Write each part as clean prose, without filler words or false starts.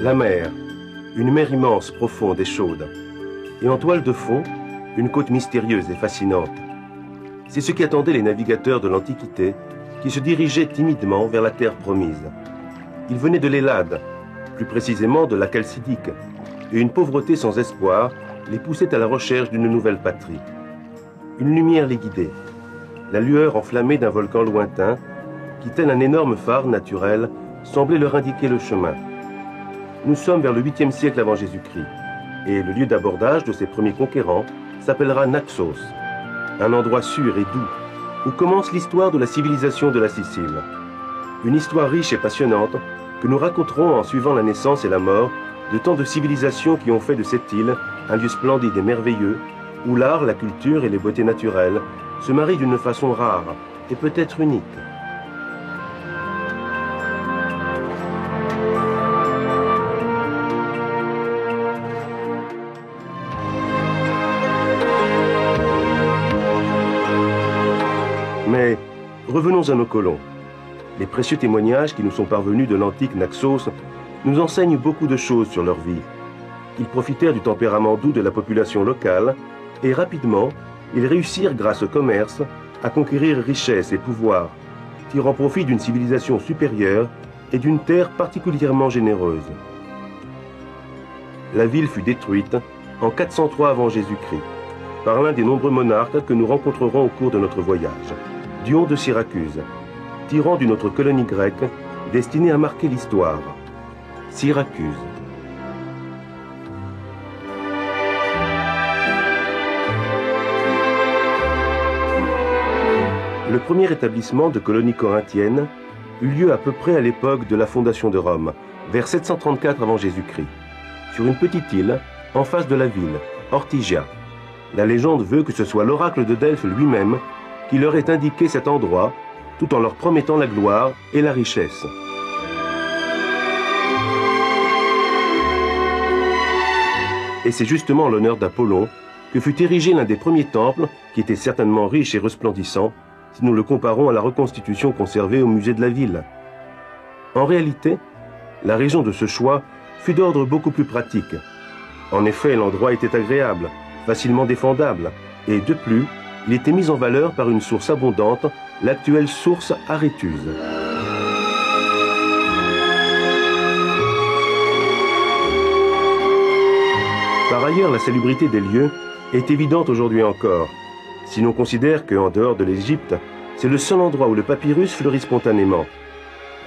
La mer, une mer immense, profonde et chaude. Et en toile de fond, une côte mystérieuse et fascinante. C'est ce qui attendait les navigateurs de l'Antiquité, qui se dirigeaient timidement vers la terre promise. Ils venaient de l'Hellade, plus précisément de la Chalcidique, et une pauvreté sans espoir les poussait à la recherche d'une nouvelle patrie. Une lumière les guidait, la lueur enflammée d'un volcan lointain, qui, tel un énorme phare naturel, semblait leur indiquer le chemin. Nous sommes vers le 8e siècle avant Jésus-Christ, et le lieu d'abordage de ces premiers conquérants s'appellera Naxos, un endroit sûr et doux, où commence l'histoire de la civilisation de la Sicile. Une histoire riche et passionnante que nous raconterons en suivant la naissance et la mort de tant de civilisations qui ont fait de cette île un lieu splendide et merveilleux, où l'art, la culture et les beautés naturelles se marient d'une façon rare et peut-être unique. Mais revenons à nos colons. Les précieux témoignages qui nous sont parvenus de l'antique Naxos nous enseignent beaucoup de choses sur leur vie. Ils profitèrent du tempérament doux de la population locale et rapidement, ils réussirent grâce au commerce à conquérir richesse et pouvoir, tirant profit d'une civilisation supérieure et d'une terre particulièrement généreuse. La ville fut détruite en 403 avant Jésus-Christ par l'un des nombreux monarques que nous rencontrerons au cours de notre voyage, Dion de Syracuse, tyran d'une autre colonie grecque destinée à marquer l'histoire, Syracuse. Le premier établissement de colonie corinthienne eut lieu à peu près à l'époque de la fondation de Rome, vers 734 avant Jésus-Christ, sur une petite île en face de la ville, Ortygia. La légende veut que ce soit l'oracle de Delphes lui-même qui leur ait indiqué cet endroit, tout en leur promettant la gloire et la richesse. Et c'est justement en l'honneur d'Apollon que fut érigé l'un des premiers temples, qui était certainement riche et resplendissant, si nous le comparons à la reconstitution conservée au musée de la ville. En réalité, la raison de ce choix fut d'ordre beaucoup plus pratique. En effet, l'endroit était agréable, facilement défendable, et de plus, il était mis en valeur par une source abondante, l'actuelle source Aréthuse. Par ailleurs, la salubrité des lieux est évidente aujourd'hui encore, si l'on considère qu'en dehors de l'Égypte, c'est le seul endroit où le papyrus fleurit spontanément.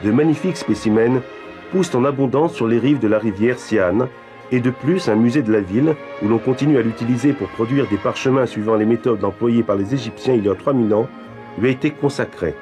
De magnifiques spécimens poussent en abondance sur les rives de la rivière Siane, et de plus, un musée de la ville, où l'on continue à l'utiliser pour produire des parchemins suivant les méthodes employées par les Égyptiens il y a 3000 ans, lui a été consacré.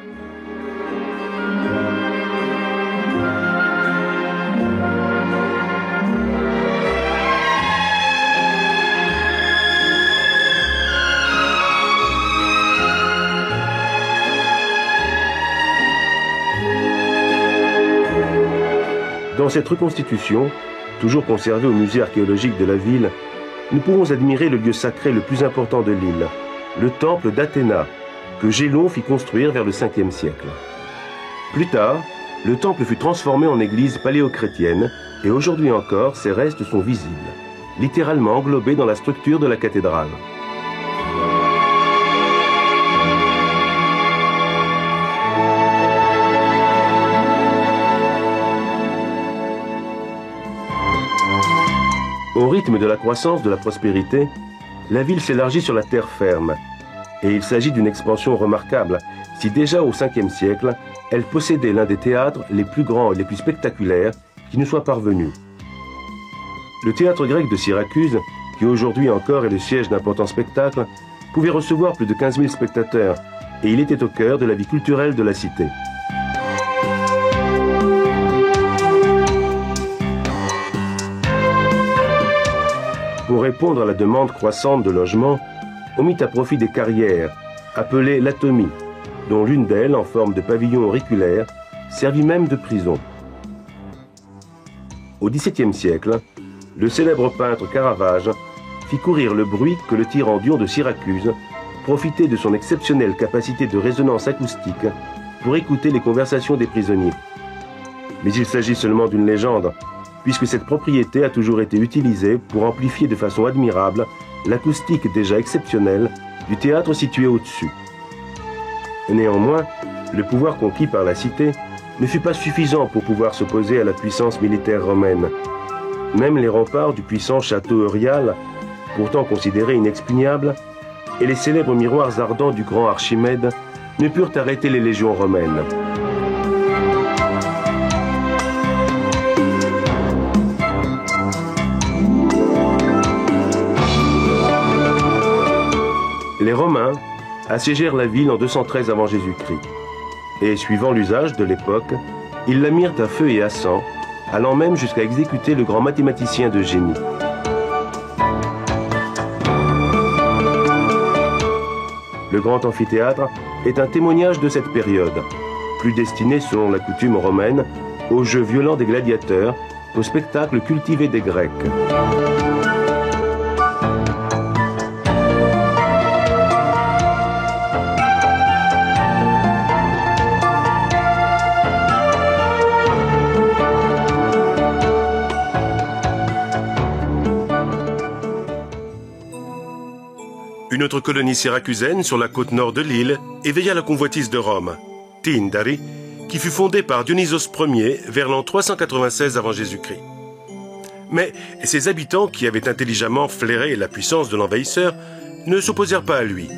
Dans cette reconstitution, toujours conservée au musée archéologique de la ville, nous pouvons admirer le lieu sacré le plus important de l'île, le temple d'Athéna, que Gélon fit construire vers le 5e siècle. Plus tard, le temple fut transformé en église paléochrétienne et aujourd'hui encore, ses restes sont visibles, littéralement englobés dans la structure de la cathédrale. Au rythme de la croissance de la prospérité, la ville s'élargit sur la terre ferme. Et il s'agit d'une expansion remarquable, si déjà au 5e siècle, elle possédait l'un des théâtres les plus grands et les plus spectaculaires qui nous soient parvenus. Le théâtre grec de Syracuse, qui aujourd'hui encore est le siège d'importants spectacles, pouvait recevoir plus de 15 000 spectateurs, et il était au cœur de la vie culturelle de la cité. Pour répondre à la demande croissante de logements, on mit à profit des carrières, appelées l'atomie, dont l'une d'elles, en forme de pavillon auriculaire, servit même de prison. Au XVIIe siècle, le célèbre peintre Caravage fit courir le bruit que le tyran Dion de Syracuse profitait de son exceptionnelle capacité de résonance acoustique pour écouter les conversations des prisonniers. Mais il s'agit seulement d'une légende, puisque cette propriété a toujours été utilisée pour amplifier de façon admirable l'acoustique déjà exceptionnelle du théâtre situé au-dessus. Néanmoins, le pouvoir conquis par la cité ne fut pas suffisant pour pouvoir s'opposer à la puissance militaire romaine. Même les remparts du puissant château Eurial, pourtant considéré inexpugnable, et les célèbres miroirs ardents du grand Archimède ne purent arrêter les légions romaines. Les Romains assiégèrent la ville en 213 avant Jésus-Christ. Et suivant l'usage de l'époque, ils la mirent à feu et à sang, allant même jusqu'à exécuter le grand mathématicien de génie. Le grand amphithéâtre est un témoignage de cette période, plus destiné, selon la coutume romaine, aux jeux violents des gladiateurs, au spectacle cultivé des Grecs. Une autre colonie syracusaine sur la côte nord de l'île éveilla la convoitise de Rome, Tindari, qui fut fondée par Dionysos Ier vers l'an 396 avant Jésus-Christ. Mais ses habitants, qui avaient intelligemment flairé la puissance de l'envahisseur, ne s'opposèrent pas à lui.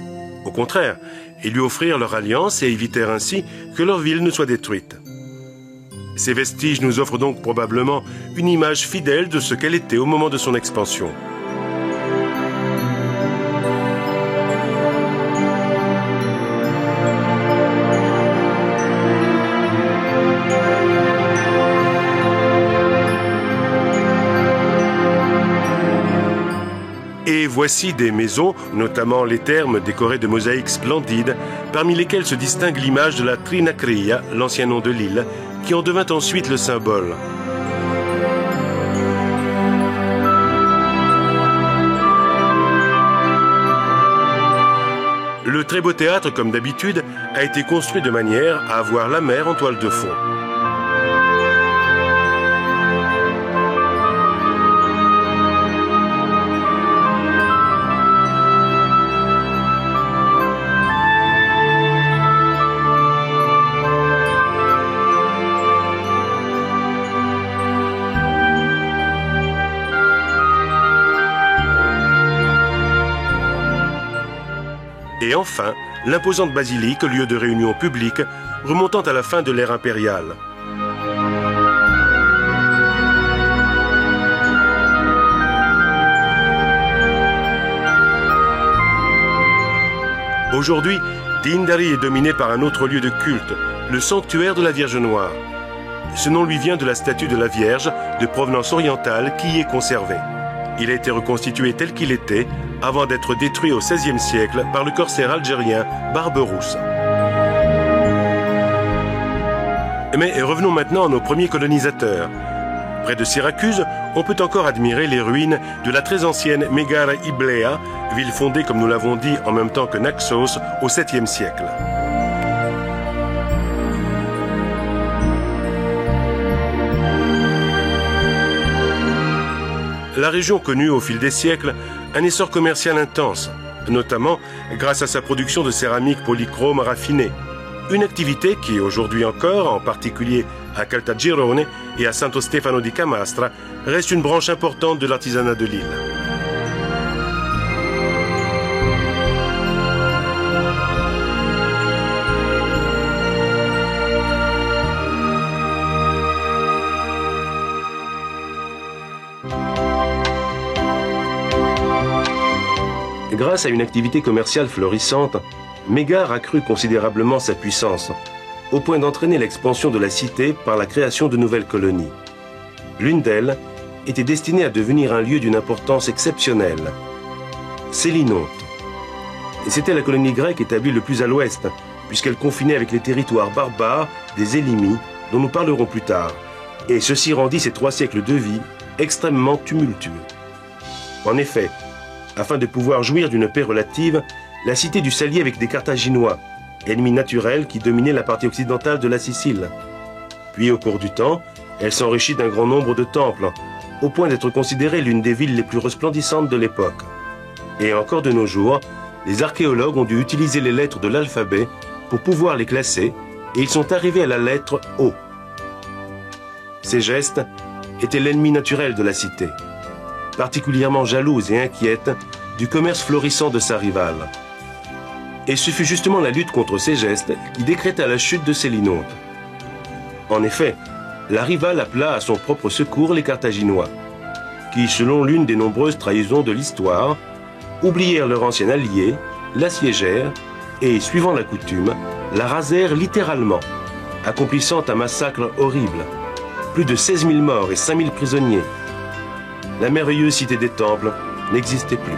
Au contraire, ils lui offrirent leur alliance et évitèrent ainsi que leur ville ne soit détruite. Ces vestiges nous offrent donc probablement une image fidèle de ce qu'elle était au moment de son expansion. Et voici des maisons, notamment les thermes décorés de mosaïques splendides, parmi lesquelles se distingue l'image de la Trinacria, l'ancien nom de l'île, qui en devint ensuite le symbole. Le très beau théâtre, comme d'habitude, a été construit de manière à avoir la mer en toile de fond. Et enfin, l'imposante basilique, lieu de réunion publique, remontant à la fin de l'ère impériale. Aujourd'hui, Tindari est dominé par un autre lieu de culte, le sanctuaire de la Vierge Noire. Ce nom lui vient de la statue de la Vierge, de provenance orientale, qui y est conservée. Il a été reconstitué tel qu'il était, avant d'être détruit au XVIe siècle par le corsaire algérien Barberousse. Mais revenons maintenant à nos premiers colonisateurs. Près de Syracuse, on peut encore admirer les ruines de la très ancienne Megara Iblea, ville fondée, comme nous l'avons dit, en même temps que Naxos, au 7e siècle. La région connut au fil des siècles un essor commercial intense, notamment grâce à sa production de céramique polychrome raffinée. Une activité qui, aujourd'hui encore, en particulier à Caltagirone et à Santo Stefano di Camastra, reste une branche importante de l'artisanat de l'île. Grâce à une activité commerciale florissante, Mégare accrut considérablement sa puissance, au point d'entraîner l'expansion de la cité par la création de nouvelles colonies. L'une d'elles était destinée à devenir un lieu d'une importance exceptionnelle, Sélinonte. C'était la colonie grecque établie le plus à l'ouest, puisqu'elle confinait avec les territoires barbares des Élimis, dont nous parlerons plus tard, et ceci rendit ces 3 siècles de vie extrêmement tumultueux. En effet, afin de pouvoir jouir d'une paix relative, la cité dut s'allier avec des Carthaginois, ennemis naturels qui dominaient la partie occidentale de la Sicile. Puis, au cours du temps, elle s'enrichit d'un grand nombre de temples, au point d'être considérée l'une des villes les plus resplendissantes de l'époque. Et encore de nos jours, les archéologues ont dû utiliser les lettres de l'alphabet pour pouvoir les classer, et ils sont arrivés à la lettre O. Ségeste était l'ennemi naturel de la cité, particulièrement jalouse et inquiète du commerce florissant de sa rivale. Et ce fut justement la lutte contre Ségeste qui décréta la chute de Sélinonte. En effet, la rivale appela à son propre secours les Carthaginois, qui, selon l'une des nombreuses trahisons de l'histoire, oublièrent leur ancien allié, l'assiégèrent et, suivant la coutume, la rasèrent littéralement, accomplissant un massacre horrible. Plus de 16 000 morts et 5 000 prisonniers. La merveilleuse cité des temples n'existait plus.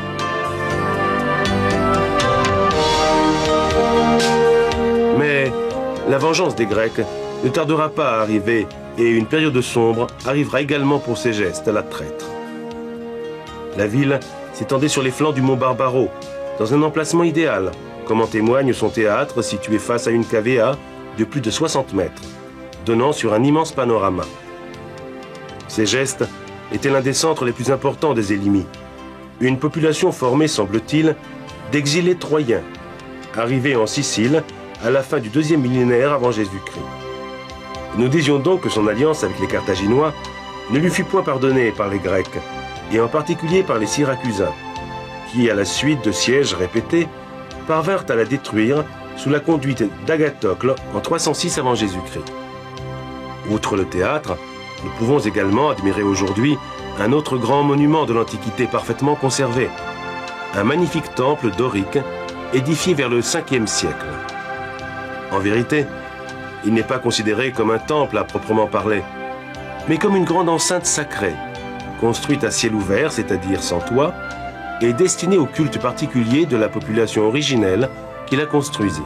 Mais la vengeance des Grecs ne tardera pas à arriver et une période sombre arrivera également pour Ségeste, la traître. La ville s'étendait sur les flancs du mont Barbaro, dans un emplacement idéal, comme en témoigne son théâtre situé face à une cavea de plus de 60 mètres, donnant sur un immense panorama. Ségeste était l'un des centres les plus importants des Élimis, une population formée, semble-t-il, d'exilés troyens, arrivés en Sicile à la fin du 2e millénaire avant Jésus-Christ. Nous disions donc que son alliance avec les Carthaginois ne lui fut point pardonnée par les Grecs, et en particulier par les Syracusains, qui, à la suite de sièges répétés, parvinrent à la détruire sous la conduite d'Agathocle en 306 avant Jésus-Christ. Outre le théâtre, nous pouvons également admirer aujourd'hui un autre grand monument de l'Antiquité parfaitement conservé, un magnifique temple dorique édifié vers le 5e siècle. En vérité, il n'est pas considéré comme un temple à proprement parler, mais comme une grande enceinte sacrée, construite à ciel ouvert, c'est-à-dire sans toit, et destinée au culte particulier de la population originelle qui la construisit.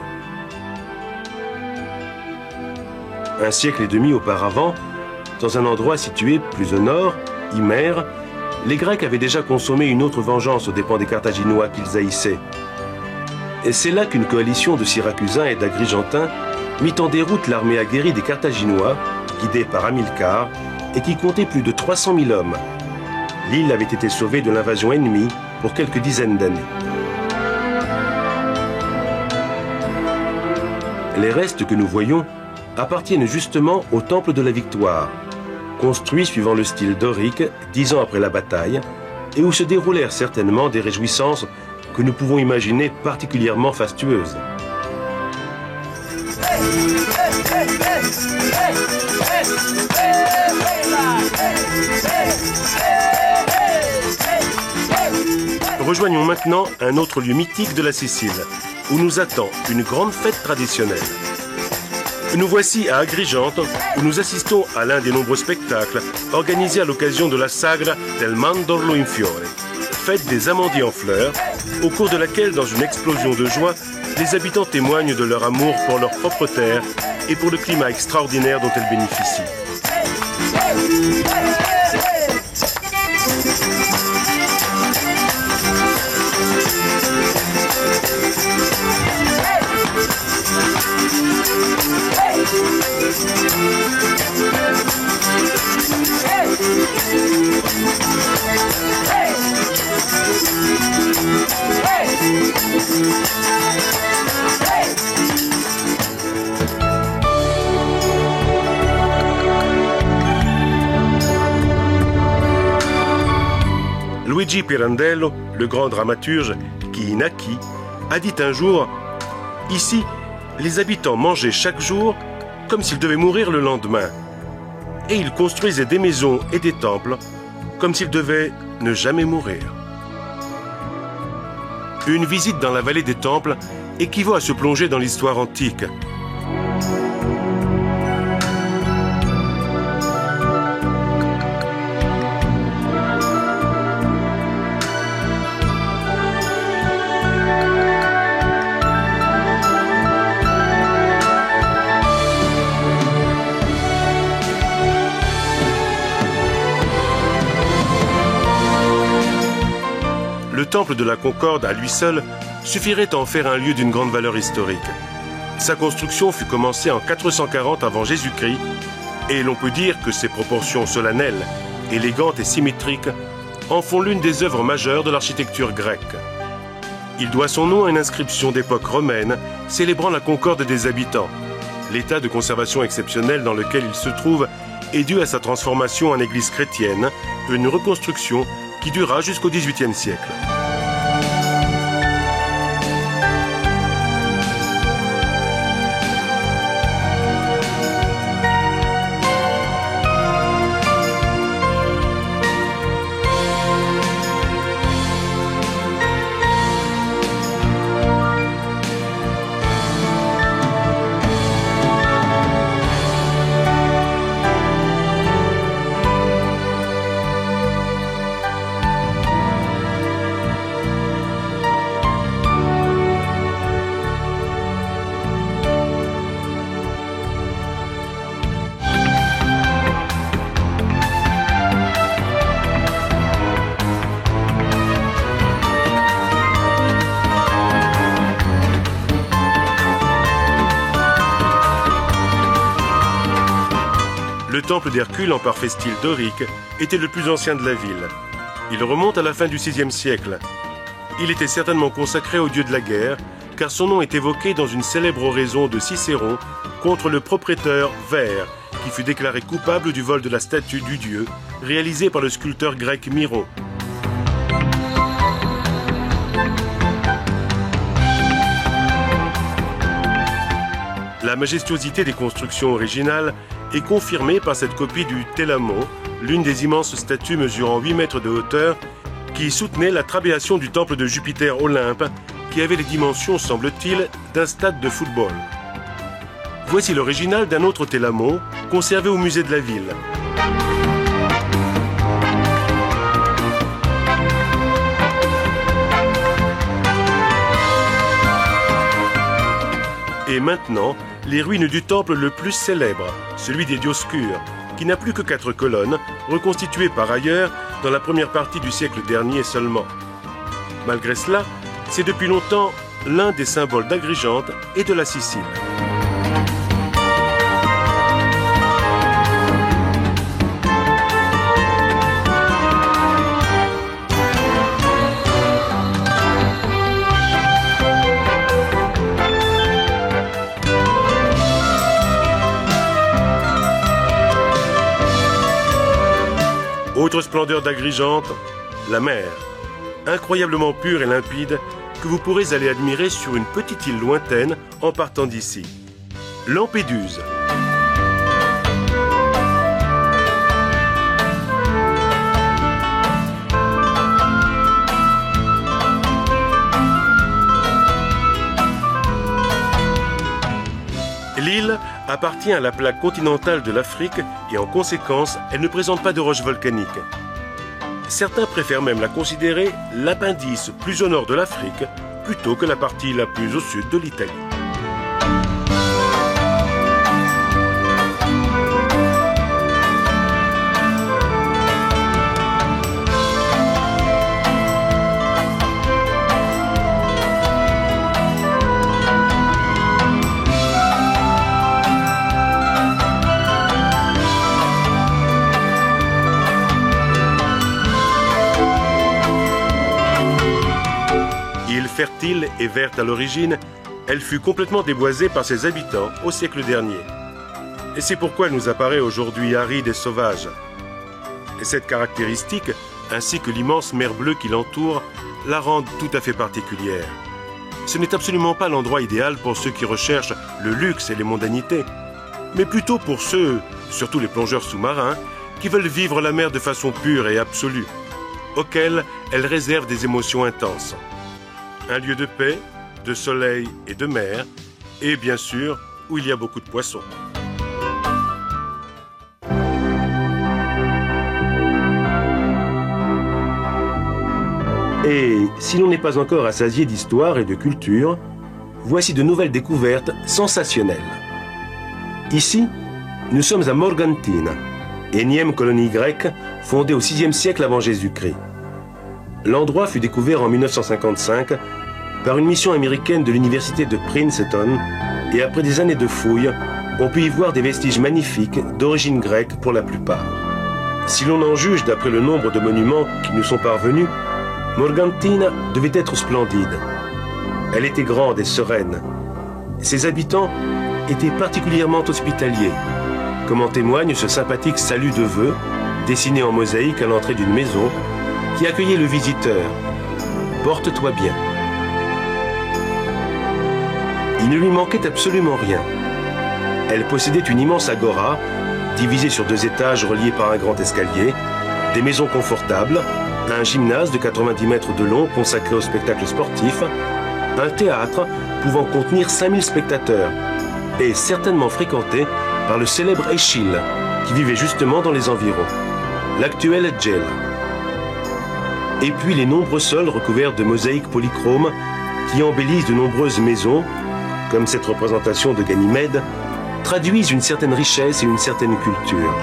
Un siècle et demi auparavant, dans un endroit situé plus au nord, Himère, les Grecs avaient déjà consommé une autre vengeance aux dépens des Carthaginois qu'ils haïssaient. Et c'est là qu'une coalition de Syracusains et d'Agrigentins mit en déroute l'armée aguerrie des Carthaginois, guidée par Hamilcar, et qui comptait plus de 300 000 hommes. L'île avait été sauvée de l'invasion ennemie pour quelques dizaines d'années. Les restes que nous voyons appartiennent justement au Temple de la Victoire, construit suivant le style dorique 10 ans après la bataille, et où se déroulèrent certainement des réjouissances que nous pouvons imaginer particulièrement fastueuses. Rejoignons maintenant un autre lieu mythique de la Sicile, où nous attend une grande fête traditionnelle. Nous voici à Agrigente, où nous assistons à l'un des nombreux spectacles organisés à l'occasion de la Sagra del Mandorlo in Fiore, fête des amandiers en fleurs, au cours de laquelle, dans une explosion de joie, les habitants témoignent de leur amour pour leur propre terre et pour le climat extraordinaire dont elle bénéficie. Luigi Pirandello, le grand dramaturge qui y naquit, a dit un jour « Ici, les habitants mangeaient chaque jour comme s'ils devaient mourir le lendemain. Et ils construisaient des maisons et des temples comme s'ils devaient ne jamais mourir. » Une visite dans la vallée des temples équivaut à se plonger dans l'histoire antique. Le temple de la Concorde, à lui seul, suffirait à en faire un lieu d'une grande valeur historique. Sa construction fut commencée en 440 avant Jésus-Christ, et l'on peut dire que ses proportions solennelles, élégantes et symétriques, en font l'une des œuvres majeures de l'architecture grecque. Il doit son nom à une inscription d'époque romaine célébrant la concorde des habitants. L'état de conservation exceptionnel dans lequel il se trouve est dû à sa transformation en église chrétienne, une reconstruction qui dura jusqu'au XVIIIe siècle. Le temple d'Hercule, en parfait style dorique, était le plus ancien de la ville. Il remonte à la fin du VIe siècle. Il était certainement consacré au dieu de la guerre, car son nom est évoqué dans une célèbre oraison de Cicéron contre le propriétaire Vert, qui fut déclaré coupable du vol de la statue du dieu, réalisée par le sculpteur grec Miron. La majestuosité des constructions originales est confirmée par cette copie du Télamon, l'une des immenses statues mesurant 8 mètres de hauteur, qui soutenait la trabéation du temple de Jupiter Olympe, qui avait les dimensions, semble-t-il, d'un stade de football. Voici l'original d'un autre Télamon, conservé au musée de la ville. Et maintenant, les ruines du temple le plus célèbre, celui des Dioscures, qui n'a plus que 4 colonnes, reconstituées par ailleurs dans la première partie du siècle dernier seulement. Malgré cela, c'est depuis longtemps l'un des symboles d'Agrigente et de la Sicile. Autre splendeur d'Agrigente, la mer, incroyablement pure et limpide, que vous pourrez aller admirer sur une petite île lointaine en partant d'ici. Lampéduse. L'île appartient à la plaque continentale de l'Afrique et en conséquence, elle ne présente pas de roches volcaniques. Certains préfèrent même la considérer l'appendice plus au nord de l'Afrique plutôt que la partie la plus au sud de l'Italie. Fertile et verte à l'origine, elle fut complètement déboisée par ses habitants au siècle dernier. Et c'est pourquoi elle nous apparaît aujourd'hui aride et sauvage. Et cette caractéristique, ainsi que l'immense mer bleue qui l'entoure, la rendent tout à fait particulière. Ce n'est absolument pas l'endroit idéal pour ceux qui recherchent le luxe et les mondanités, mais plutôt pour ceux, surtout les plongeurs sous-marins, qui veulent vivre la mer de façon pure et absolue, auxquels elle réserve des émotions intenses. Un lieu de paix, de soleil et de mer, et bien sûr, où il y a beaucoup de poissons. Et si l'on n'est pas encore assasié d'histoire et de culture, voici de nouvelles découvertes sensationnelles. Ici, nous sommes à Morgantina, énième colonie grecque fondée au VIe siècle avant Jésus-Christ. L'endroit fut découvert en 1955 par une mission américaine de l'université de Princeton et après des années de fouilles, on peut y voir des vestiges magnifiques d'origine grecque pour la plupart. Si l'on en juge d'après le nombre de monuments qui nous sont parvenus, Morgantina devait être splendide. Elle était grande et sereine. Ses habitants étaient particulièrement hospitaliers, comme en témoigne ce sympathique salut de vœux, dessiné en mosaïque à l'entrée d'une maison, qui accueillait le visiteur. « Porte-toi bien ». Il ne lui manquait absolument rien. Elle possédait une immense agora, divisée sur 2 étages reliés par un grand escalier, des maisons confortables, un gymnase de 90 mètres de long consacré au spectacle sportif, un théâtre pouvant contenir 5000 spectateurs, et certainement fréquenté par le célèbre Échille, qui vivait justement dans les environs, l'actuel Gela. Et puis les nombreux sols recouverts de mosaïques polychromes qui embellissent de nombreuses maisons, comme cette représentation de Ganymède, traduisent une certaine richesse et une certaine culture.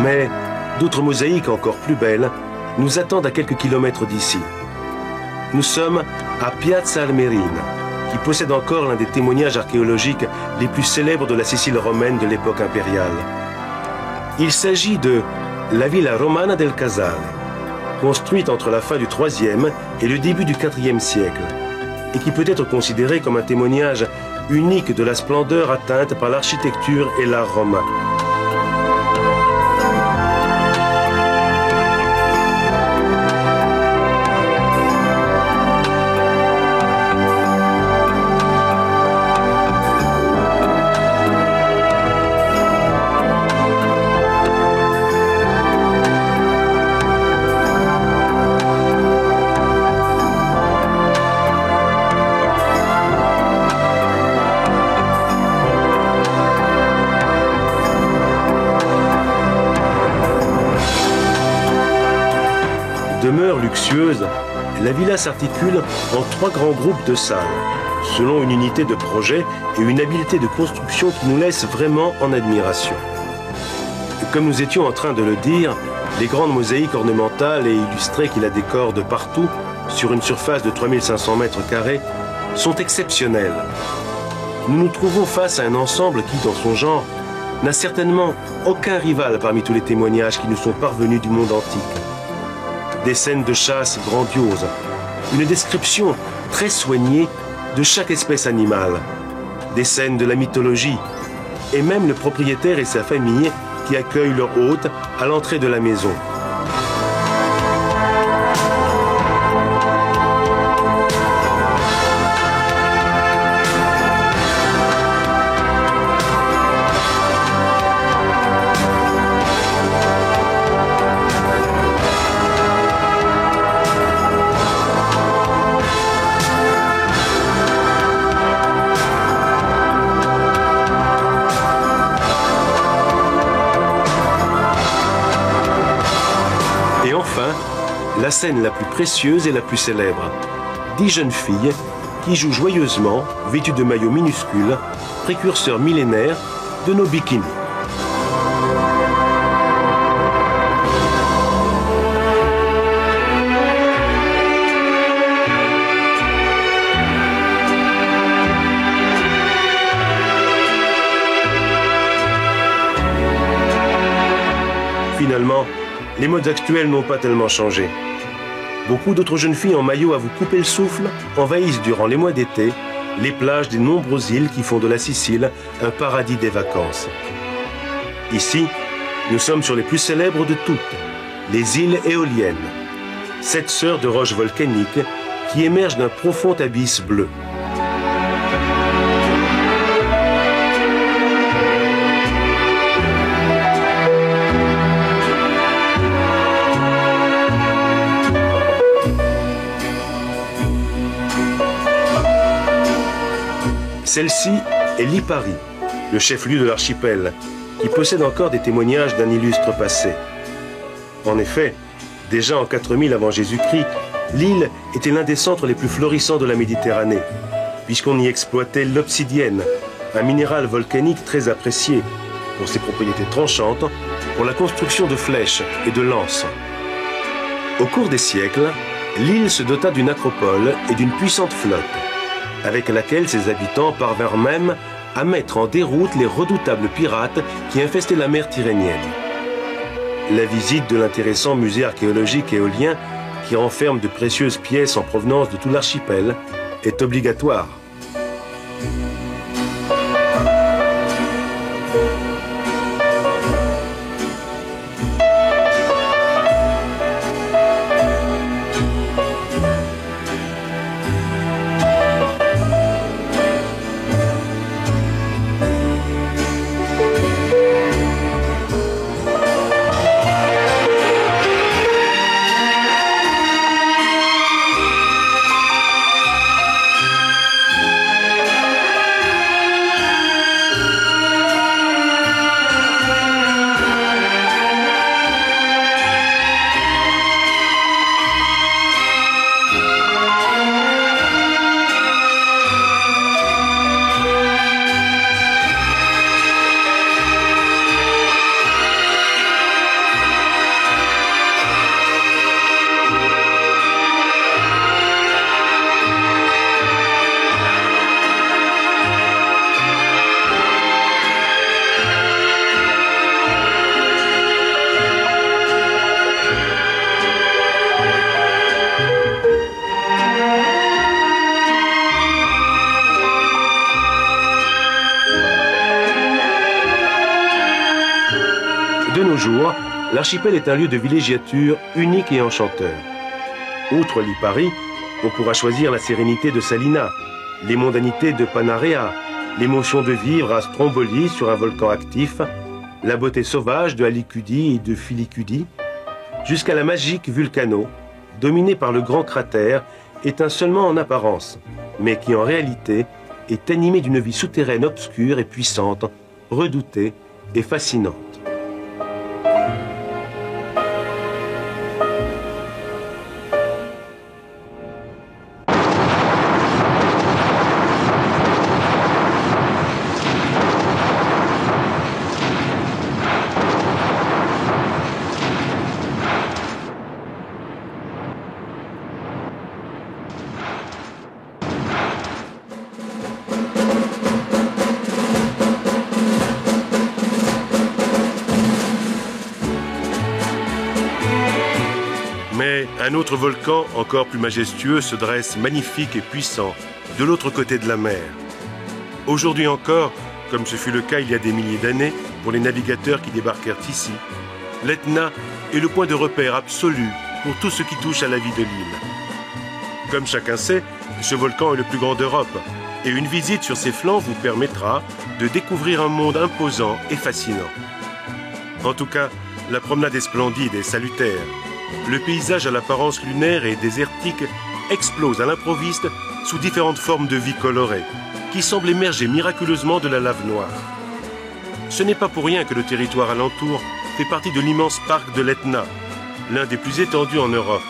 Mais d'autres mosaïques encore plus belles nous attendent à quelques kilomètres d'ici. Nous sommes à Piazza Armerina, qui possède encore l'un des témoignages archéologiques les plus célèbres de la Sicile romaine de l'époque impériale. Il s'agit de la Villa Romana del Casale, construite entre la fin du IIIe et le début du IVe siècle, et qui peut être considérée comme un témoignage unique de la splendeur atteinte par l'architecture et l'art romain. Demeure luxueuse, la villa s'articule en 3 grands groupes de salles, selon une unité de projet et une habileté de construction qui nous laisse vraiment en admiration. Comme nous étions en train de le dire, les grandes mosaïques ornementales et illustrées qui la décorent de partout, sur une surface de 3500 mètres carrés, sont exceptionnelles. Nous nous trouvons face à un ensemble qui, dans son genre, n'a certainement aucun rival parmi tous les témoignages qui nous sont parvenus du monde antique. Des scènes de chasse grandioses, une description très soignée de chaque espèce animale, des scènes de la mythologie, et même le propriétaire et sa famille qui accueillent leur hôte à l'entrée de la maison. La scène la plus précieuse et la plus célèbre. 10 jeunes filles qui jouent joyeusement, vêtues de maillots minuscules, précurseurs millénaires de nos bikinis. Finalement, les modes actuels n'ont pas tellement changé. Beaucoup d'autres jeunes filles en maillot à vous couper le souffle envahissent durant les mois d'été les plages des nombreuses îles qui font de la Sicile un paradis des vacances. Ici, nous sommes sur les plus célèbres de toutes, les îles éoliennes, 7 sœurs de roches volcaniques qui émergent d'un profond abysse bleu. Celle-ci est Lipari, le chef-lieu de l'archipel, qui possède encore des témoignages d'un illustre passé. En effet, déjà en 4000 avant Jésus-Christ, l'île était l'un des centres les plus florissants de la Méditerranée, puisqu'on y exploitait l'obsidienne, un minéral volcanique très apprécié pour ses propriétés tranchantes, pour la construction de flèches et de lances. Au cours des siècles, l'île se dota d'une acropole et d'une puissante flotte, avec laquelle ses habitants parvinrent même à mettre en déroute les redoutables pirates qui infestaient la mer Tyrrhénienne. La visite de l'intéressant musée archéologique éolien, qui renferme de précieuses pièces en provenance de tout l'archipel, est obligatoire. De nos jours, l'archipel est un lieu de villégiature unique et enchanteur. Outre Lipari, on pourra choisir la sérénité de Salina, les mondanités de Panarea, l'émotion de vivre à Stromboli sur un volcan actif, la beauté sauvage de Alicudi et de Filicudi, jusqu'à la magique Vulcano, dominée par le grand cratère, éteint seulement en apparence, mais qui en réalité est animée d'une vie souterraine obscure et puissante, redoutée et fascinante. Mais un autre volcan, encore plus majestueux, se dresse magnifique et puissant, de l'autre côté de la mer. Aujourd'hui encore, comme ce fut le cas il y a des milliers d'années, pour les navigateurs qui débarquèrent ici, l'Etna est le point de repère absolu pour tout ce qui touche à la vie de l'île. Comme chacun sait, ce volcan est le plus grand d'Europe, et une visite sur ses flancs vous permettra de découvrir un monde imposant et fascinant. En tout cas, la promenade est splendide et salutaire. Le paysage à l'apparence lunaire et désertique explose à l'improviste sous différentes formes de vie colorées, qui semblent émerger miraculeusement de la lave noire. Ce n'est pas pour rien que le territoire alentour fait partie de l'immense parc de l'Etna, l'un des plus étendus en Europe.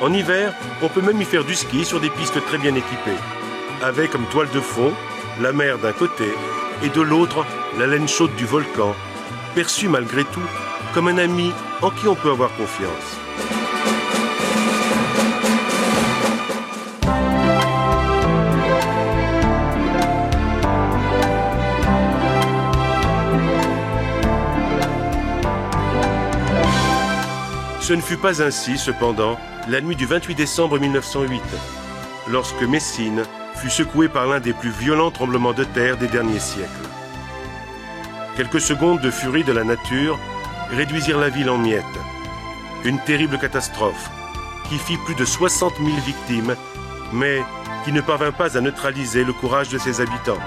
En hiver, on peut même y faire du ski sur des pistes très bien équipées, avec comme toile de fond la mer d'un côté et de l'autre la laine chaude du volcan, perçue malgré tout comme un ami en qui on peut avoir confiance. Ce ne fut pas ainsi, cependant, la nuit du 28 décembre 1908, lorsque Messine fut secouée par l'un des plus violents tremblements de terre des derniers siècles. Quelques secondes de furie de la nature réduisirent la ville en miettes. Une terrible catastrophe qui fit plus de 60 000 victimes, mais qui ne parvint pas à neutraliser le courage de ses habitants,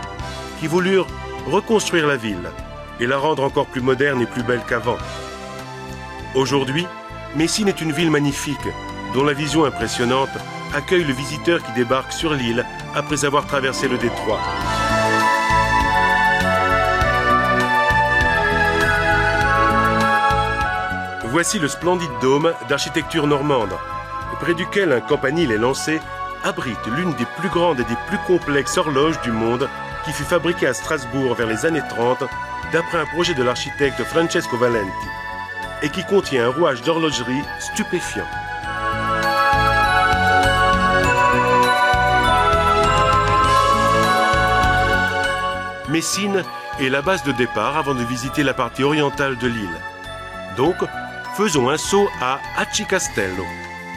qui voulurent reconstruire la ville et la rendre encore plus moderne et plus belle qu'avant. Aujourd'hui, Messine est une ville magnifique, dont la vision impressionnante accueille le visiteur qui débarque sur l'île après avoir traversé le détroit. Voici le splendide dôme d'architecture normande, près duquel un campanile est lancé, abrite l'une des plus grandes et des plus complexes horloges du monde qui fut fabriquée à Strasbourg vers les années 30 d'après un projet de l'architecte Francesco Valenti et qui contient un rouage d'horlogerie stupéfiant. Messine est la base de départ avant de visiter la partie orientale de l'île. Donc, faisons un saut à Aci Castello,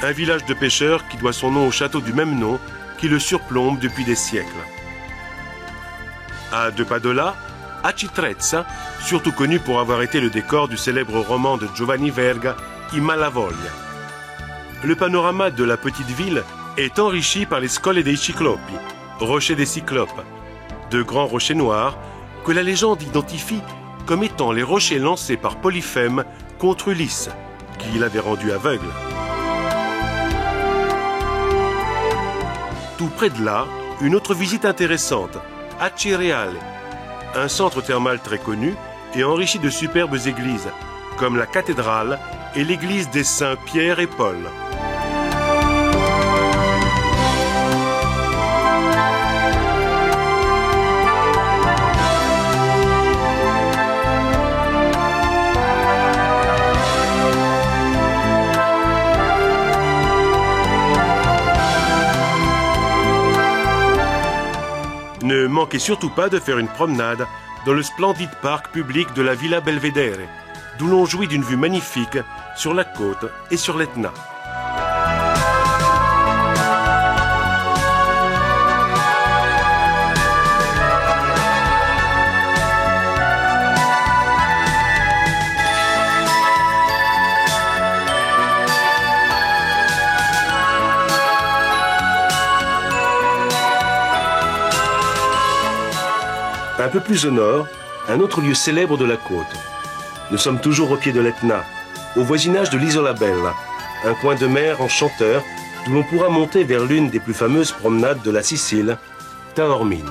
un village de pêcheurs qui doit son nom au château du même nom qui le surplombe depuis des siècles. À 2 pas de là, Aci Trezza, surtout connu pour avoir été le décor du célèbre roman de Giovanni Verga, I Malavoglia. Le panorama de la petite ville est enrichi par les Scole dei Ciclopi, rochers des Cyclopes, de grands rochers noirs que la légende identifie comme étant les rochers lancés par Polyphème contre Ulysse, qui l'avait rendu aveugle. Tout près de là, une autre visite intéressante, Aci Reale, un centre thermal très connu et enrichi de superbes églises, comme la cathédrale et l'église des saints Pierre et Paul. Ne manquez surtout pas de faire une promenade dans le splendide parc public de la Villa Belvedere, d'où l'on jouit d'une vue magnifique sur la côte et sur l'Etna. Un peu plus au nord, un autre lieu célèbre de la côte. Nous sommes toujours au pied de l'Etna, au voisinage de l'Isola Bella, un coin de mer enchanteur d'où l'on pourra monter vers l'une des plus fameuses promenades de la Sicile, Taormine.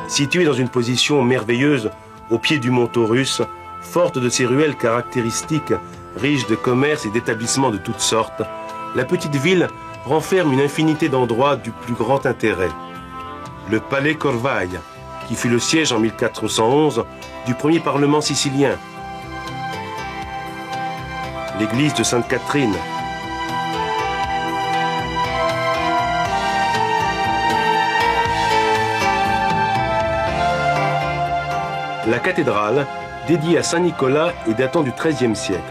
Située dans une position merveilleuse au pied du mont Taurus, forte de ses ruelles caractéristiques, riche de commerces et d'établissements de toutes sortes, la petite ville renferme une infinité d'endroits du plus grand intérêt. Le Palais Corvaia, qui fut le siège en 1411 du premier parlement sicilien. L'église de Sainte-Catherine. La cathédrale, dédiée à Saint-Nicolas et datant du XIIIe siècle.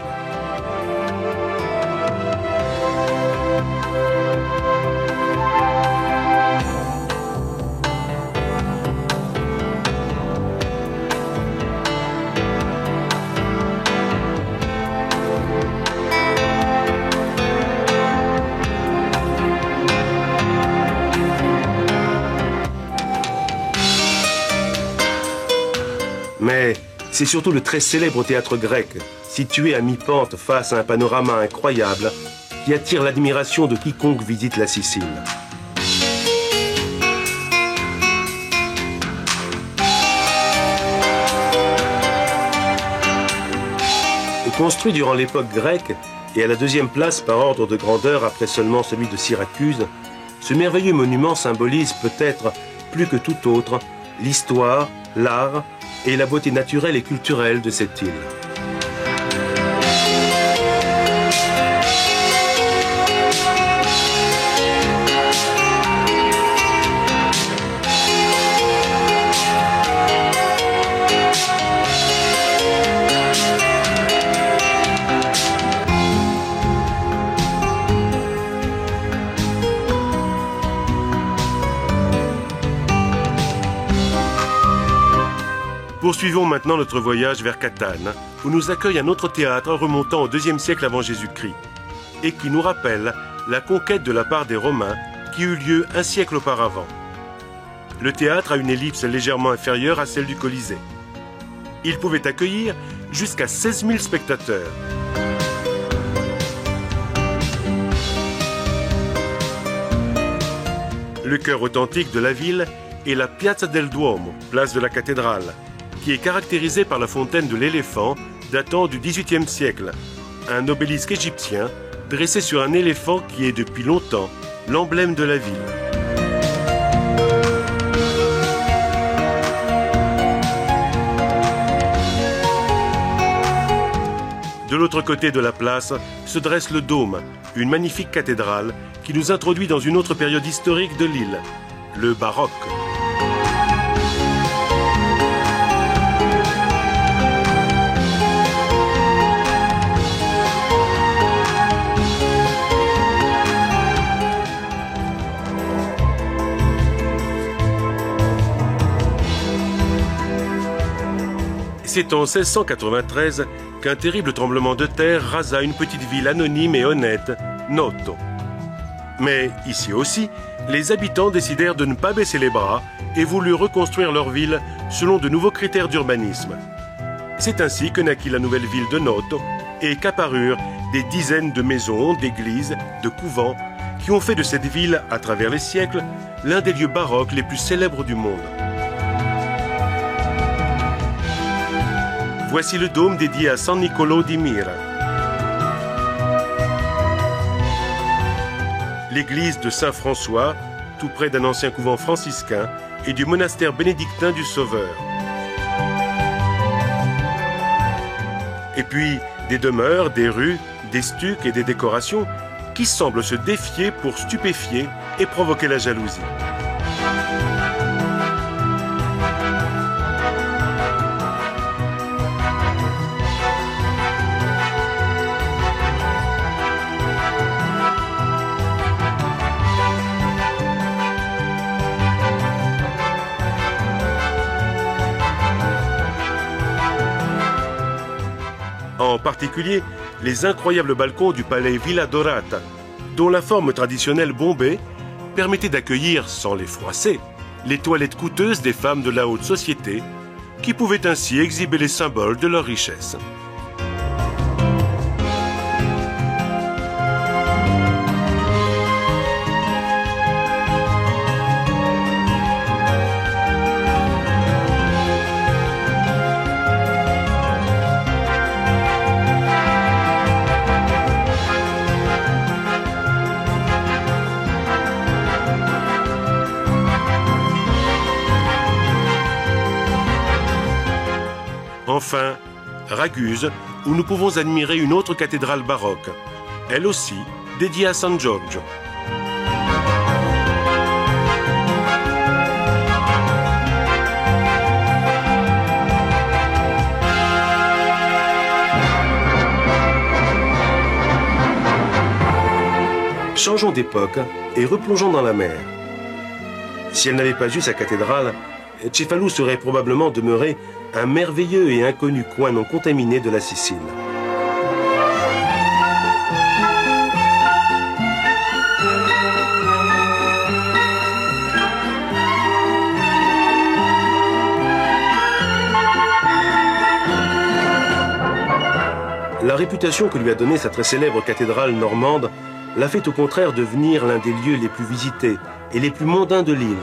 Mais c'est surtout le très célèbre théâtre grec, situé à mi-pente face à un panorama incroyable, qui attire l'admiration de quiconque visite la Sicile. Construit durant l'époque grecque et à la 2e place par ordre de grandeur après seulement celui de Syracuse, ce merveilleux monument symbolise peut-être plus que tout autre l'histoire, l'art et la beauté naturelle et culturelle de cette île. Poursuivons maintenant notre voyage vers Catane, où nous accueille un autre théâtre remontant au IIe siècle avant Jésus-Christ, et qui nous rappelle la conquête de la part des Romains qui eut lieu un siècle auparavant. Le théâtre a une ellipse légèrement inférieure à celle du Colisée. Il pouvait accueillir jusqu'à 16 000 spectateurs. Le cœur authentique de la ville est la Piazza del Duomo, place de la cathédrale, qui est caractérisée par la fontaine de l'éléphant datant du XVIIIe siècle, un obélisque égyptien dressé sur un éléphant qui est depuis longtemps l'emblème de la ville. De l'autre côté de la place se dresse le dôme, une magnifique cathédrale qui nous introduit dans une autre période historique de l'île, le baroque. C'est en 1693 qu'un terrible tremblement de terre rasa une petite ville anonyme et honnête, Noto. Mais ici aussi, les habitants décidèrent de ne pas baisser les bras et voulurent reconstruire leur ville selon de nouveaux critères d'urbanisme. C'est ainsi que naquit la nouvelle ville de Noto et qu'apparurent des dizaines de maisons, d'églises, de couvents qui ont fait de cette ville, à travers les siècles, l'un des lieux baroques les plus célèbres du monde. Voici le dôme dédié à San Niccolò di Myra. L'église de Saint-François, tout près d'un ancien couvent franciscain et du monastère bénédictin du Sauveur. Et puis, des demeures, des rues, des stucs et des décorations qui semblent se défier pour stupéfier et provoquer la jalousie. En particulier, les incroyables balcons du palais Villa Dorata, dont la forme traditionnelle bombée permettait d'accueillir, sans les froisser, les toilettes coûteuses des femmes de la haute société, qui pouvaient ainsi exhiber les symboles de leur richesse. Enfin, Raguse, où nous pouvons admirer une autre cathédrale baroque, elle aussi dédiée à San Giorgio. Changeons d'époque et replongeons dans la mer. Si elle n'avait pas eu sa cathédrale, Cefalù serait probablement demeuré un merveilleux et inconnu coin non contaminé de la Sicile. La réputation que lui a donnée sa très célèbre cathédrale normande l'a fait au contraire devenir l'un des lieux les plus visités et les plus mondains de l'île.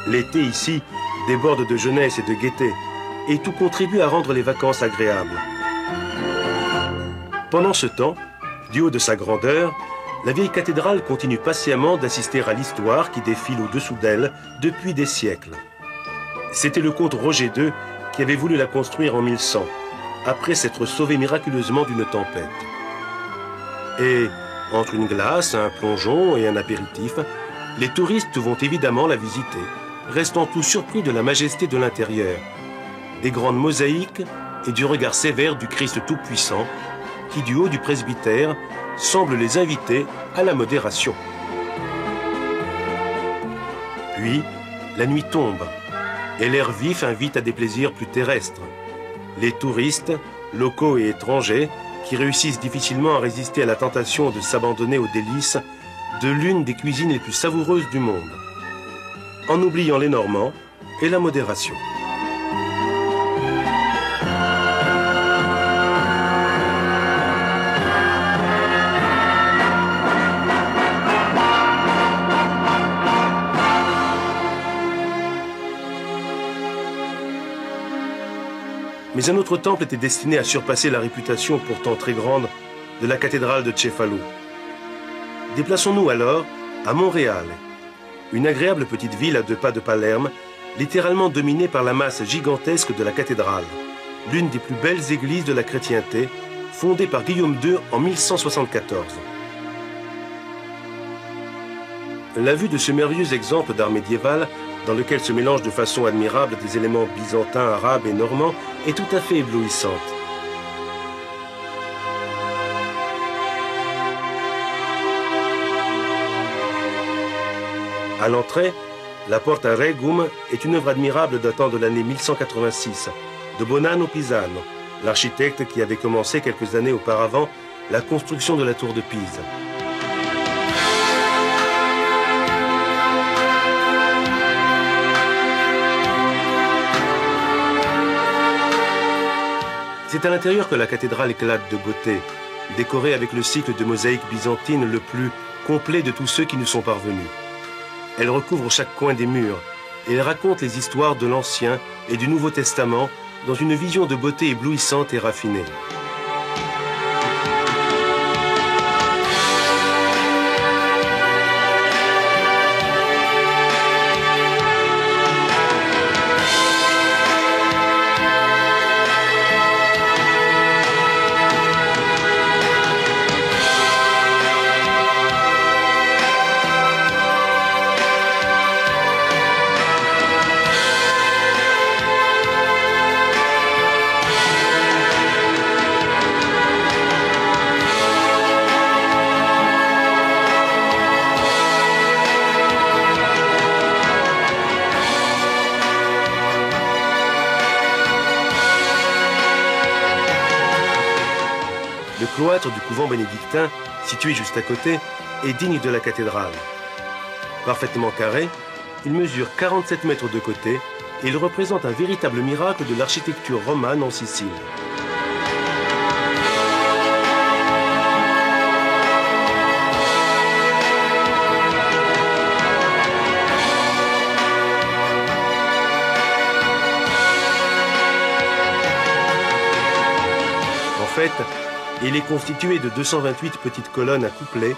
L'été ici déborde de jeunesse et de gaieté, et tout contribue à rendre les vacances agréables. Pendant ce temps, du haut de sa grandeur, la vieille cathédrale continue patiemment d'assister à l'histoire qui défile au-dessous d'elle depuis des siècles. C'était le comte Roger II qui avait voulu la construire en 1100, après s'être sauvé miraculeusement d'une tempête. Et, entre une glace, un plongeon et un apéritif, les touristes vont évidemment la visiter, restant tout surpris de la majesté de l'intérieur, des grandes mosaïques et du regard sévère du Christ Tout-Puissant, qui du haut du presbytère semble les inviter à la modération. Puis, la nuit tombe, et l'air vif invite à des plaisirs plus terrestres. Les touristes, locaux et étrangers, qui réussissent difficilement à résister à la tentation de s'abandonner aux délices de l'une des cuisines les plus savoureuses du monde, en oubliant les Normands et la modération. Mais un autre temple était destiné à surpasser la réputation pourtant très grande de la cathédrale de Cefalù. Déplaçons-nous alors à Montréal, une agréable petite ville à 2 pas de Palerme, littéralement dominée par la masse gigantesque de la cathédrale, l'une des plus belles églises de la chrétienté, fondée par Guillaume II en 1174. La vue de ce merveilleux exemple d'art médiéval, dans lequel se mélangent de façon admirable des éléments byzantins, arabes et normands, est tout à fait éblouissante. À l'entrée, la Porta Regum est une œuvre admirable datant de l'année 1186, de Bonanno Pisano, l'architecte qui avait commencé quelques années auparavant la construction de la tour de Pise. C'est à l'intérieur que la cathédrale éclate de beauté, décorée avec le cycle de mosaïques byzantines le plus complet de tous ceux qui nous sont parvenus. Elle recouvre chaque coin des murs et elle raconte les histoires de l'Ancien et du Nouveau Testament dans une vision de beauté éblouissante et raffinée. Le cloître du couvent bénédictin, situé juste à côté, est digne de la cathédrale. Parfaitement carré, il mesure 47 mètres de côté et il représente un véritable miracle de l'architecture romane en Sicile. En fait, il est constitué de 228 petites colonnes à couplets,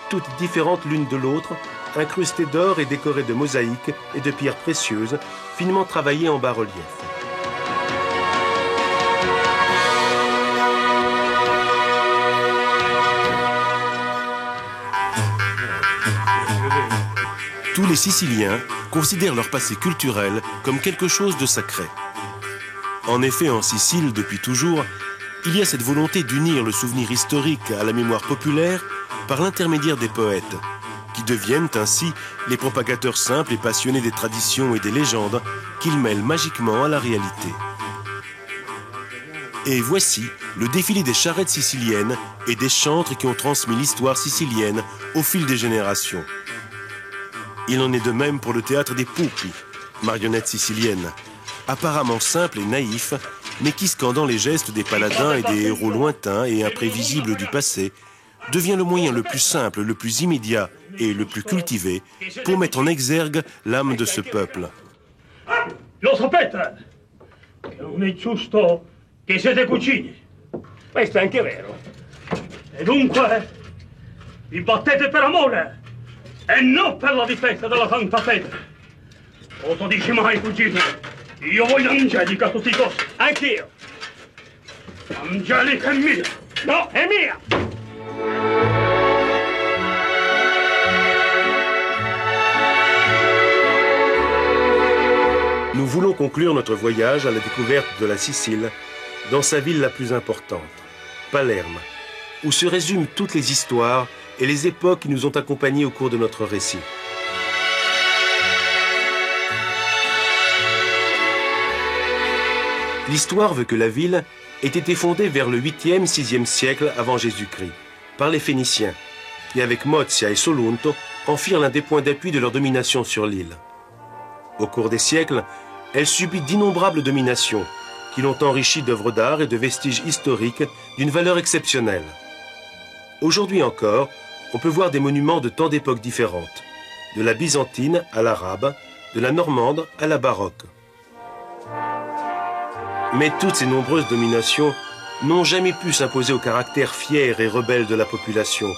toutes différentes l'une de l'autre, incrustées d'or et décorées de mosaïques et de pierres précieuses, finement travaillées en bas-relief. Tous les Siciliens considèrent leur passé culturel comme quelque chose de sacré. En effet, en Sicile, depuis toujours, il y a cette volonté d'unir le souvenir historique à la mémoire populaire par l'intermédiaire des poètes, qui deviennent ainsi les propagateurs simples et passionnés des traditions et des légendes qu'ils mêlent magiquement à la réalité. Et voici le défilé des charrettes siciliennes et des chantres qui ont transmis l'histoire sicilienne au fil des générations. Il en est de même pour le théâtre des Pupi, marionnettes siciliennes, apparemment simples et naïfs, mais qui, scandant les gestes des paladins et des héros lointains et imprévisibles du passé, devient le moyen le plus simple, le plus immédiat et le plus cultivé pour mettre en exergue l'âme de ce peuple. Lo sapete che non è giusto che siete cugini. Questo è anche vero. E dunque vi battete per amore e non per la difesa della santa fede. Cosa dici mai, cugino? Io voglio Angelica a tutti i costi. Anch'io. Angelica è mia. No, è mia. Nous voulons conclure notre voyage à la découverte de la Sicile dans sa ville la plus importante, Palerme, où se résument toutes les histoires et les époques qui nous ont accompagnés au cours de notre récit. L'histoire veut que la ville ait été fondée vers le 8e, 6e siècle avant Jésus-Christ, par les Phéniciens, qui avec Mozia et Solunto en firent l'un des points d'appui de leur domination sur l'île. Au cours des siècles, elle subit d'innombrables dominations, qui l'ont enrichie d'œuvres d'art et de vestiges historiques d'une valeur exceptionnelle. Aujourd'hui encore, on peut voir des monuments de tant d'époques différentes, de la byzantine à l'arabe, de la normande à la baroque. Mais toutes ces nombreuses dominations n'ont jamais pu s'imposer au caractère fier et rebelle de la population,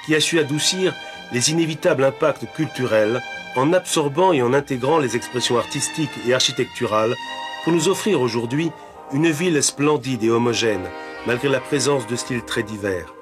qui a su adoucir les inévitables impacts culturels en absorbant et en intégrant les expressions artistiques et architecturales pour nous offrir aujourd'hui une ville splendide et homogène, malgré la présence de styles très divers.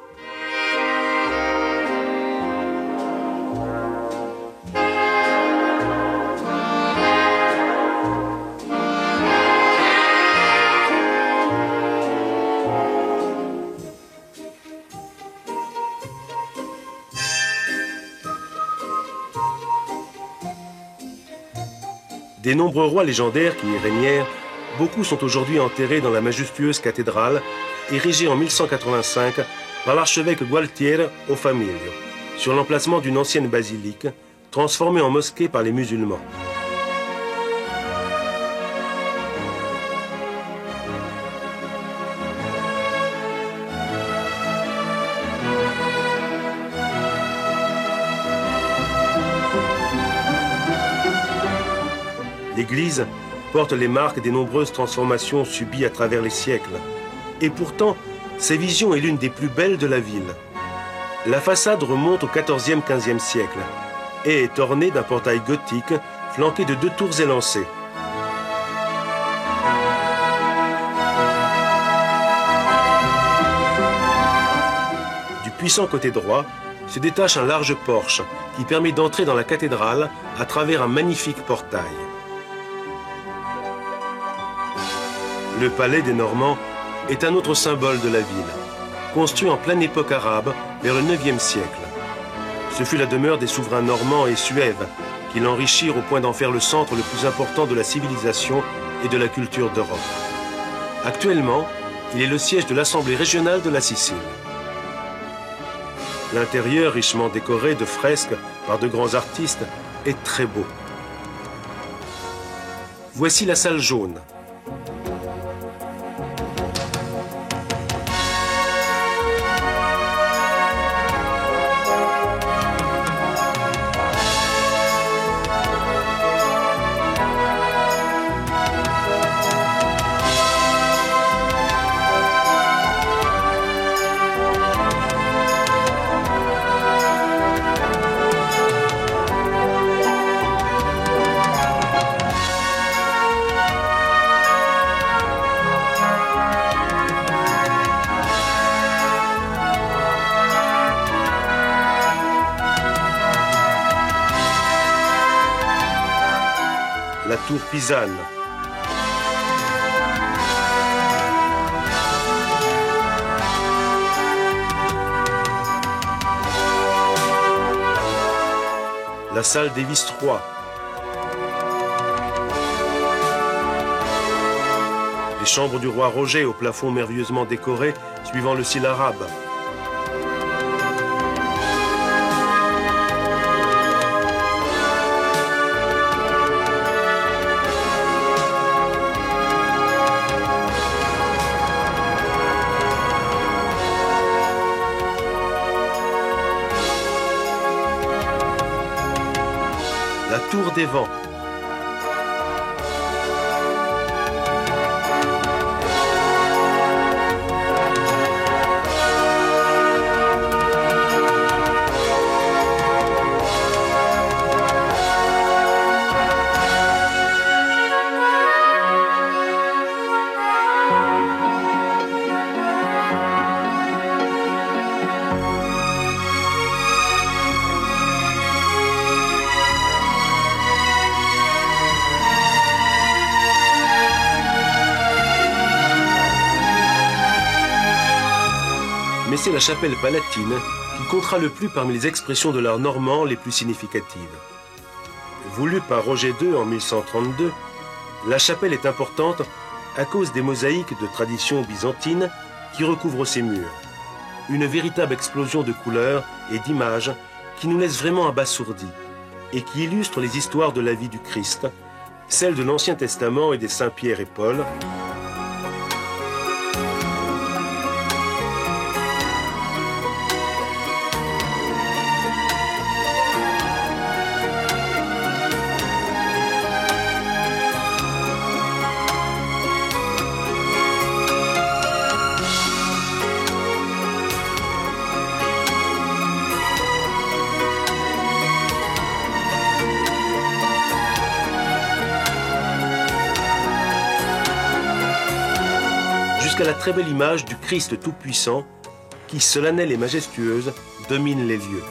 Des nombreux rois légendaires qui y régnèrent, beaucoup sont aujourd'hui enterrés dans la majestueuse cathédrale, érigée en 1185 par l'archevêque Gualtiero o Famiglio, sur l'emplacement d'une ancienne basilique, transformée en mosquée par les musulmans. L'église porte les marques des nombreuses transformations subies à travers les siècles. Et pourtant, sa vision est l'une des plus belles de la ville. La façade remonte au XIVe, XVe siècle et est ornée d'un portail gothique flanqué de 2 tours élancées. Du puissant côté droit se détache un large porche qui permet d'entrer dans la cathédrale à travers un magnifique portail. Le palais des Normands est un autre symbole de la ville, construit en pleine époque arabe vers le 9e siècle. Ce fut la demeure des souverains normands et suèves qui l'enrichirent au point d'en faire le centre le plus important de la civilisation et de la culture d'Europe. Actuellement, il est le siège de l'Assemblée régionale de la Sicile. L'intérieur, richement décoré de fresques par de grands artistes, est très beau. Voici la salle jaune. La tour Pisane. La salle des vice-rois. Les chambres du roi Roger au plafond merveilleusement décoré suivant le style arabe. La tour des vents. Mais c'est la chapelle palatine qui comptera le plus parmi les expressions de l'art normand les plus significatives. Voulue par Roger II en 1132, la chapelle est importante à cause des mosaïques de tradition byzantine qui recouvrent ces murs. Une véritable explosion de couleurs et d'images qui nous laisse vraiment abasourdis et qui illustre les histoires de la vie du Christ, celles de l'Ancien Testament et des saints Pierre et Paul, jusqu'à la très belle image du Christ tout-puissant qui, solennelle et majestueuse, domine les lieux.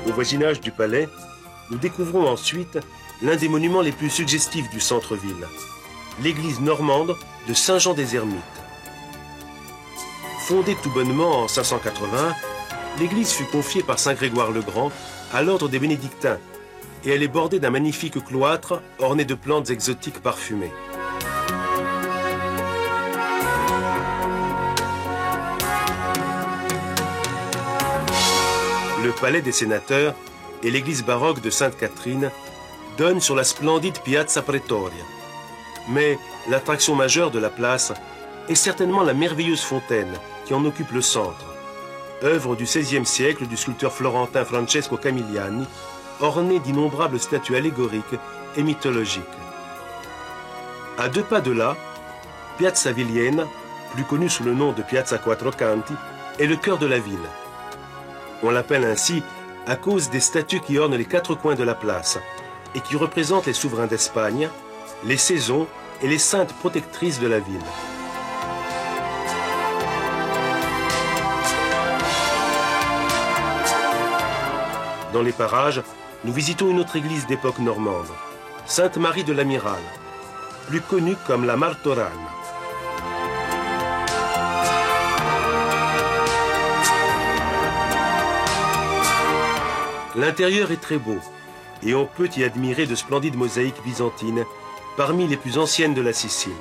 Au voisinage du palais, nous découvrons ensuite l'un des monuments les plus suggestifs du centre-ville, l'église normande de Saint-Jean-des-Ermites. Fondée tout bonnement en 580, l'église fut confiée par saint Grégoire le Grand à l'ordre des bénédictins et elle est bordée d'un magnifique cloître orné de plantes exotiques parfumées. Le palais des sénateurs et l'église baroque de Sainte-Catherine donnent sur la splendide Piazza Pretoria. Mais l'attraction majeure de la place est certainement la merveilleuse fontaine qui en occupe le centre, œuvre du XVIe siècle du sculpteur florentin Francesco Camilliani, ornée d'innombrables statues allégoriques et mythologiques. À 2 pas de là, Piazza Villiena, plus connue sous le nom de Piazza Quattrocanti, est le cœur de la ville. On l'appelle ainsi à cause des statues qui ornent les 4 coins de la place et qui représentent les souverains d'Espagne, les saisons et les saintes protectrices de la ville. Dans les parages, nous visitons une autre église d'époque normande, Sainte-Marie de l'Amiral, plus connue comme la Martorana. L'intérieur est très beau et on peut y admirer de splendides mosaïques byzantines parmi les plus anciennes de la Sicile.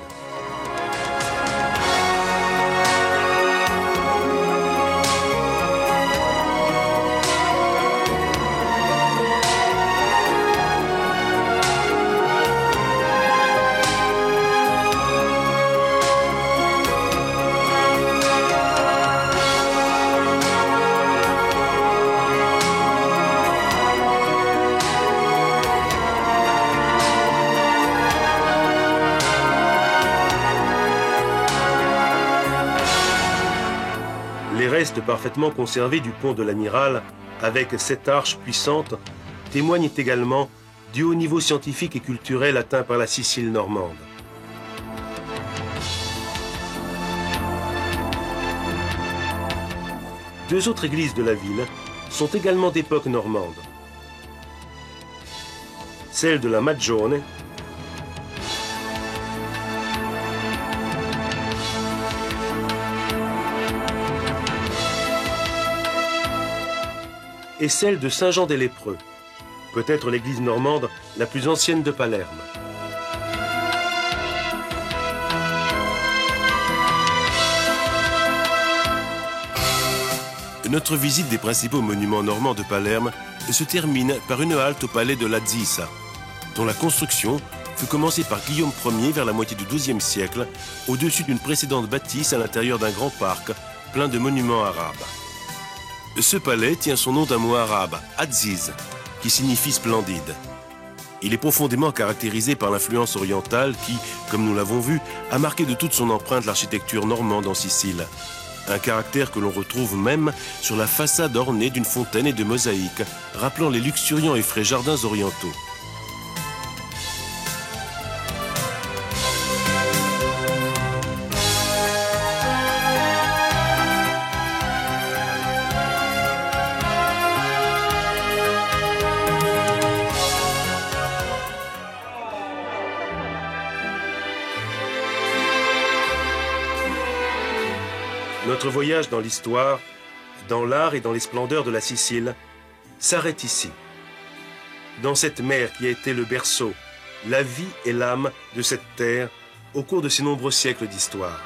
Les restes parfaitement conservés du pont de l'Amiral, avec 7 arches puissantes, témoignent également du haut niveau scientifique et culturel atteint par la Sicile normande. Deux autres églises de la ville sont également d'époque normande. Celle de la Magione et celle de Saint-Jean-des-Lépreux, peut-être l'église normande la plus ancienne de Palerme. Notre visite des principaux monuments normands de Palerme se termine par une halte au palais de la Zisa, dont la construction fut commencée par Guillaume Ier vers la moitié du XIIe siècle, au-dessus d'une précédente bâtisse à l'intérieur d'un grand parc plein de monuments arabes. Ce palais tient son nom d'un mot arabe, Aziz, qui signifie splendide. Il est profondément caractérisé par l'influence orientale qui, comme nous l'avons vu, a marqué de toute son empreinte l'architecture normande en Sicile. Un caractère que l'on retrouve même sur la façade ornée d'une fontaine et de mosaïques, rappelant les luxuriants et frais jardins orientaux. Notre voyage dans l'histoire, dans l'art et dans les splendeurs de la Sicile s'arrête ici, dans cette mer qui a été le berceau, la vie et l'âme de cette terre au cours de ces nombreux siècles d'histoire.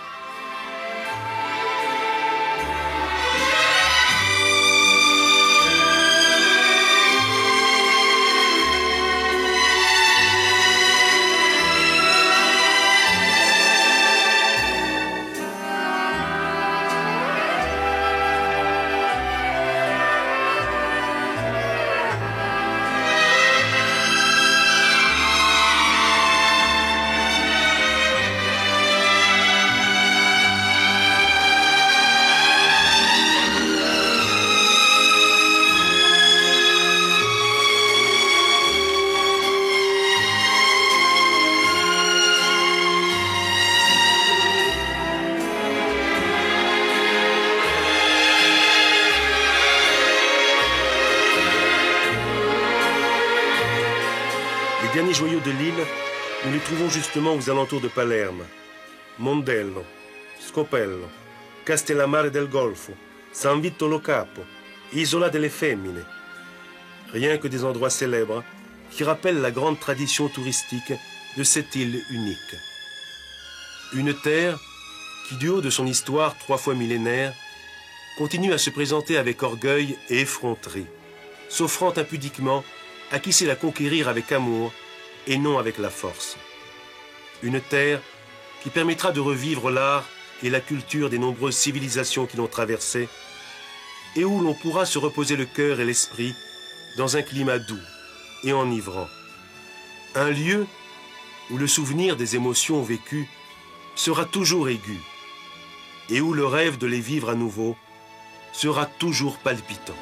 Les derniers joyaux de l'île, nous les trouvons justement aux alentours de Palerme. Mondello, Scopello, Castellammare del Golfo, San Vito lo Capo, Isola delle Femmine. Rien que des endroits célèbres qui rappellent la grande tradition touristique de cette île unique. Une terre qui, du haut de son histoire 3 fois millénaire, continue à se présenter avec orgueil et effronterie, s'offrant impudiquement à qui sait la conquérir avec amour et non avec la force. Une terre qui permettra de revivre l'art et la culture des nombreuses civilisations qui l'ont traversée et où l'on pourra se reposer le cœur et l'esprit dans un climat doux et enivrant. Un lieu où le souvenir des émotions vécues sera toujours aigu et où le rêve de les vivre à nouveau sera toujours palpitant.